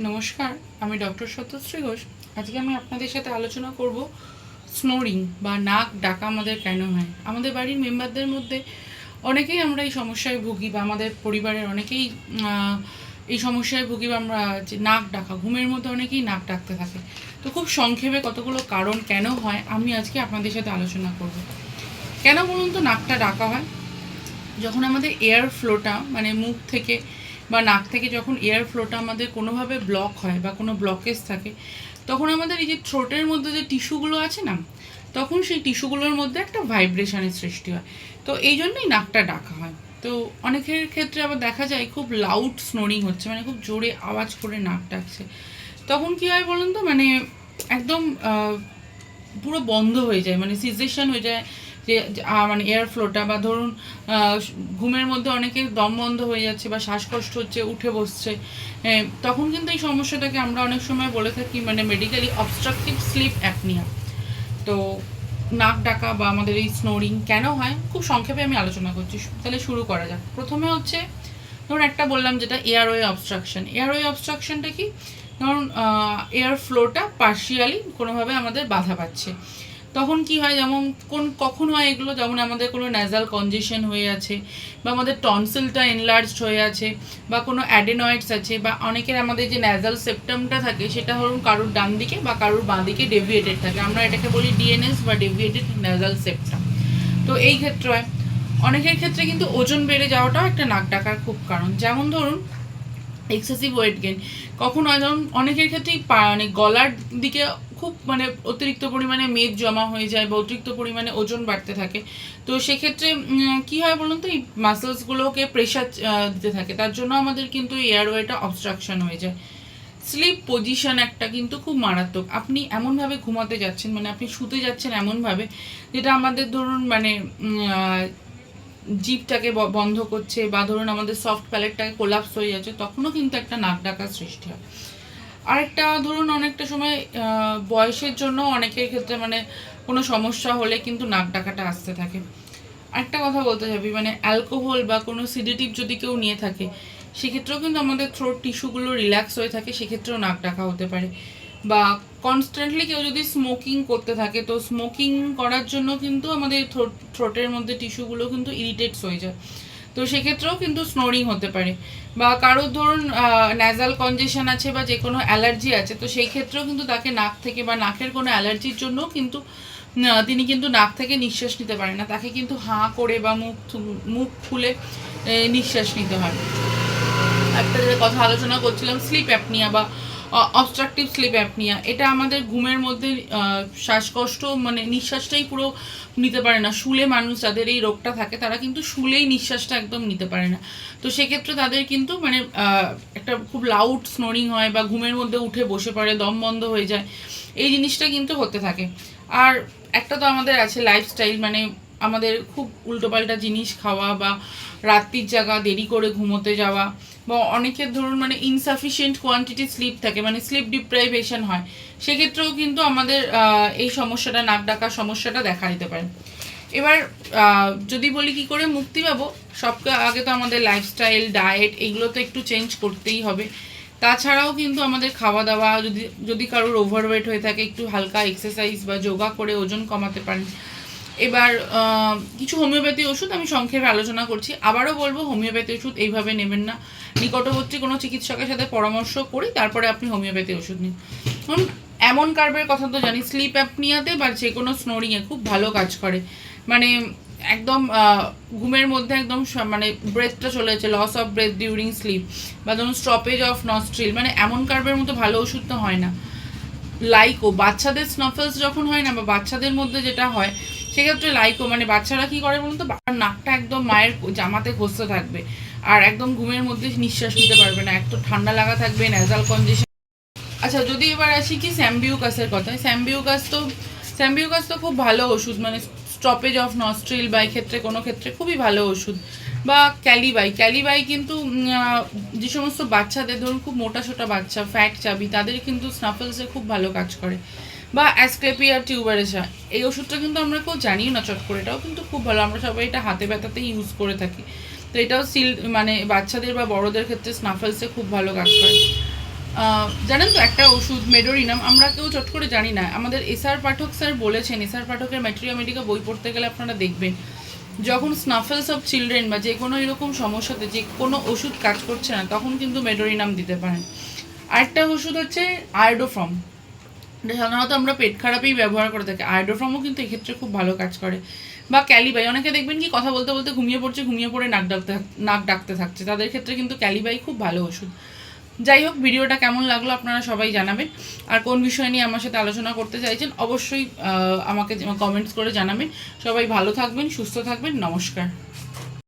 নমস্কার, আমি ডক্টর সত্যশ্রী ঘোষ। আজকে আমি আপনাদের সাথে আলোচনা করব স্নোরিং বা নাক ডাকা আমাদের কেন হয়। আমাদের বাড়ির মেম্বারদের মধ্যে অনেকেই আমরা এই সমস্যায় ভুগি বা আমাদের পরিবারের অনেকেই এই সমস্যায় ভুগি বা আমরা যে নাক ডাকা, ঘুমের মধ্যে অনেকেই নাক ডাকতে থাকে। তো খুব সংক্ষেপে কতগুলো কারণ কেন হয় আমি আজকে আপনাদের সাথে আলোচনা করব। কেন বলুন তো নাকটা ডাকা হয়? যখন আমাদের এয়ার ফ্লোটা মানে মুখ থেকে বা নাক থেকে যখন এয়ার ফ্লোটা আমাদের কোনোভাবে ব্লক হয় বা কোনো ব্লকেজ থাকে, তখন আমাদের এই যে থ্রোটের মধ্যে যে টিস্যুগুলো আছে না, তখন সেই টিস্যুগুলোর মধ্যে একটা ভাইব্রেশনের সৃষ্টি হয়। তো এই জন্যই নাকটা ডাকা হয়। তো অনেকের ক্ষেত্রে আবার দেখা যায় খুব লাউড স্নোরিং হচ্ছে, মানে খুব জোরে আওয়াজ করে নাক ডাকছে। তখন কী হয় বলুন তো, মানে একদম পুরো বন্ধ হয়ে যায়, মানে সিজেশন হয়ে যায় যে মানে এয়ার ফ্লোটা, বা ধরুন ঘুমের মধ্যে অনেকের দম বন্ধ হয়ে যাচ্ছে বা শ্বাসকষ্ট হচ্ছে, উঠে বসছে। তখন কিন্তু এই সমস্যাটাকে আমরা অনেক সময় বলে থাকি মানে মেডিকেলি অবস্ট্রাকটিভ স্লিপ অ্যাপনিয়া। তো নাক ডাকা বা আমাদের এই স্নোরিং কেন হয় খুব সংক্ষেপে আমি আলোচনা করছি। তাহলে শুরু করা যাক। প্রথমে হচ্ছে ধরুন একটা বললাম যেটা এয়ারওয়ে অবস্ট্রাকশন। এয়ারওয়ে অবস্ট্রাকশনটা কি? ধরুন এয়ার ফ্লোটা পার্শিয়ালি কোনোভাবে আমাদের বাধা পাচ্ছে। তখন কি হয়, যেমন কখন হয় এগুলো, যেমন আমাদের কোনো ন্যাজাল কনজেশন হয়ে আছে, বা আমাদের টনসিলটা এনলার্জড হয়ে আছে, বা কোনো অ্যাডেনয়েডস আছে, বা অনেকের আমাদের যে ন্যাজাল সেপ্টামটা থাকে সেটা ধরুন কারুর ডান দিকে বা কারুর বাঁ দিকে ডেভিয়েটেড থাকে, আমরা এটাকে বলি ডিএনএস বা ডেভিয়েটেড ন্যাজাল সেপ্টাম। তো এই ক্ষেত্রে অনেকের ক্ষেত্রে কিন্তু ওজন বেড়ে যাওয়াটাও একটা নাক ডাকার খুব কারণ। যেমন ধরুন এক্সেসিভ ওয়েট গেন কখন হয়, ধরুন অনেকের ক্ষেত্রেই মানে গলার দিকে খুব মানে অতিরিক্ত পরিমাণে মেদ জমা হয়ে যায় বা অতিরিক্ত পরিমাণে ওজন বাড়তে থাকে। তো সেক্ষেত্রে কী হয় বলুন তো, এই মাসেলসগুলোকে প্রেশার দিতে থাকে, তার জন্য আমাদের কিন্তু এয়ারওয়েটা অবস্ট্রাকশন হয়ে যায়। স্লিপ পজিশন একটা কিন্তু খুব মারাত্মক। আপনি এমনভাবে ঘুমাতে যাচ্ছেন, মানে আপনি শুতে যাচ্ছেন এমনভাবে যেটা আমাদের ধরুন মানে জিভটাকে বন্ধ করছে, বা ধরুন আমাদের সফট প্যালেটটাকে কোলাপস হয়ে যাচ্ছে, তখনও কিন্তু একটা নাক ডাকার সৃষ্টি হয়। আরেকটা ধরুন অনেকটা সময় বয়সের জন্য অনেকের ক্ষেত্রে মানে কোনো সমস্যা হলে কিন্তু নাক ডাকাটা আসতে থাকে। আরেকটা কথা বলতে যাবি, মানে অ্যালকোহল বা কোনো সিডেটিভ যদি কেউ নিয়ে থাকে, সেক্ষেত্রেও কিন্তু আমাদের থ্রোট টিস্যুগুলো রিল্যাক্স হয়ে থাকে, সেক্ষেত্রেও নাক ডাকা হতে পারে। বা কনস্ট্যান্টলি কেউ যদি স্মোকিং করতে থাকে, তো স্মোকিং করার জন্য কিন্তু আমাদের থ্রোটের মধ্যে টিস্যুগুলো কিন্তু ইরিটেটস হয়ে যায়, তো সেক্ষেত্রেও কিন্তু স্নোরিং হতে পারে। বা কারোর ধরুন ন্যাজাল কনজেশন আছে বা যে কোনো অ্যালার্জি আছে, তো সেই ক্ষেত্রেও কিন্তু তাকে নাক থেকে বা নাকের কোনো অ্যালার্জির জন্যও কিন্তু তিনি কিন্তু নাক থেকে নিঃশ্বাস নিতে পারেন না, তাকে কিন্তু হাঁ করে বা মুখ খুলে নিঃশ্বাস নিতে হয়। একটা যে কথা আলোচনা করছিলাম স্লিপ অ্যাপনিয়া বা অবস্ট্রাকটিভ স্লিপ অ্যাপনিয়া, এটা আমাদের ঘুমের মধ্যে শ্বাসকষ্ট, মানে নিঃশ্বাসটাই পুরো নিতে পারে না। শুলে মানুষ যাদের এই রোগটা থাকে তারা কিন্তু শুলেই নিঃশ্বাসটা একদম নিতে পারে না। তো সেক্ষেত্রে তাদের কিন্তু মানে একটা খুব লাউড স্নোরিং হয়, বা ঘুমের মধ্যে উঠে বসে পড়ে, দম বন্ধ হয়ে যায়, এই জিনিসটা কিন্তু হতে থাকে। আর একটা তো আমাদের আছে লাইফস্টাইল, মানে আমাদের খুব উল্টোপাল্টা জিনিস খাওয়া, বা রাত্রির জায়গা দেরি করে ঘুমোতে যাওয়া, বা অনেকের ধরুন মানে ইনসাফিসিয়েন্ট কোয়ান্টিটি স্লিপ থাকে, মানে স্লিপ ডিপ্রাইভেশন হয়, সেক্ষেত্রেও কিন্তু আমাদের এই সমস্যাটা, নাক ডাকার সমস্যাটা দেখা দিতে পারে। এবার যদি বলি কি করে মুক্তি পাবো, সব আগে তো আমাদের লাইফস্টাইল, ডায়েট, এগুলো তো একটু চেঞ্জ করতেই হবে। তাছাড়াও কিন্তু আমাদের খাওয়া দাওয়া, যদি যদি কারোর ওভারওয়েট হয়ে থাকে, একটু হালকা এক্সারসাইজ বা যোগা করে ওজন কমাতে পারেন। এবার কিছু হোমিওপ্যাথি ওষুধ আমি সংক্ষেপে আলোচনা করছি। আবারও বলবো, হোমিওপ্যাথি ওষুধ এইভাবে নেবেন না, নিকটবর্তী কোনো চিকিৎসকের সাথে পরামর্শ করে তারপরে আপনি হোমিওপ্যাথি ওষুধ নিন। এমন কার্বের কথা তো জানি স্লিপ অ্যাপনিয়াতে বা যে কোনো স্নোরিংয়ে খুব ভালো কাজ করে, মানে একদম ঘুমের মধ্যে একদম মানে ব্রেথটা চলে যাচ্ছে, loss of breath during sleep, বা ধরুন স্টপেজ অফ নস্ট্রিল, মানে এমন কার্বের মতো ভালো ওষুধ তো হয় না। লাইকো বাচ্চাদের স্নফেলস যখন হয় না, বা বাচ্চাদের মধ্যে যেটা হয়, সেক্ষেত্রে লাইকো মানে বাচ্চারা কি করে বলুন তো, নাকটা একদম মায়ের জামাতে ঘষতে থাকবে, আর একদম ঘুমের মধ্যে নিঃশ্বাস নিতে পারবে না, একটু ঠান্ডা লাগা থাকবে, ন্যাজাল কনজেশন। আচ্ছা, যদি এবার আসি কি স্যাম্বিউকাসের কথায়, স্যাম্বিউকাস তো খুব ভালো ওষুধ, মানে স্টপেজ অফ নস্ট্রিল বা ক্ষেত্রে কোনো ক্ষেত্রে খুবই ভালো ওষুধ। বা ক্যালিবাই কিন্তু যে সমস্ত বাচ্চাদের ধরুন খুব মোটা সোটা বাচ্চা, ফ্যাট চাবি, তাদের কিন্তু স্নাফেলসে খুব ভালো কাজ করে। বা অ্যাসক্লেপিয়া টিউবারেসা, এই ওষুধটা কিন্তু আমরা কেউ জানিও না চট করে, এটাও কিন্তু খুব ভালো, আমরা সবাই এটা হাতে ব্যথাতেই ইউজ করে থাকি। তো এটাও মানে বাচ্চাদের বা বড়দের ক্ষেত্রে স্নাফেলসে খুব ভালো কাজ করে। জানেন তো একটা ওষুধ মেডোরিনাম আমরা কেউ চট করে জানি না, আমাদের এসআর পাঠক স্যার বলেছেন, এসআর পাঠকের ম্যাটেরিয়া মেডিকা বই পড়তে গেলে আপনারা দেখবেন যখন স্নাফেলস অফ চিলড্রেন বা যে কোনো এরকম সমস্যাতে যে কোনো ওষুধ কাজ করছে না তখন কিন্তু মেডোরিনাম দিতে পারেন। আরেকটা ওষুধ হচ্ছে আয়োডোফর্ম, এটা সাধারণত আমরা পেট খারাপেই ব্যবহার করে থাকি। আয়োডোফর্মও কিন্তু এক্ষেত্রে খুব ভালো কাজ করে। বা ক্যালিবাই, অনেকে দেখবেন কি কথা বলতে বলতে ঘুমিয়ে পড়ছে, ঘুমিয়ে পড়ে নাক ডাকতে থাকছে, তাদের ক্ষেত্রে কিন্তু ক্যালিবাই খুব ভালো ওষুধ। যাই হোক, ভিডিওটা কেমন লাগলো আপনারা সবাই জানাবেন, আর কোন বিষয় নিয়ে আমার সাথে আলোচনা করতে চাইছেন অবশ্যই আমাকে কমেন্টস করে জানাবেন। সবাই ভালো থাকবেন, সুস্থ থাকবেন, নমস্কার।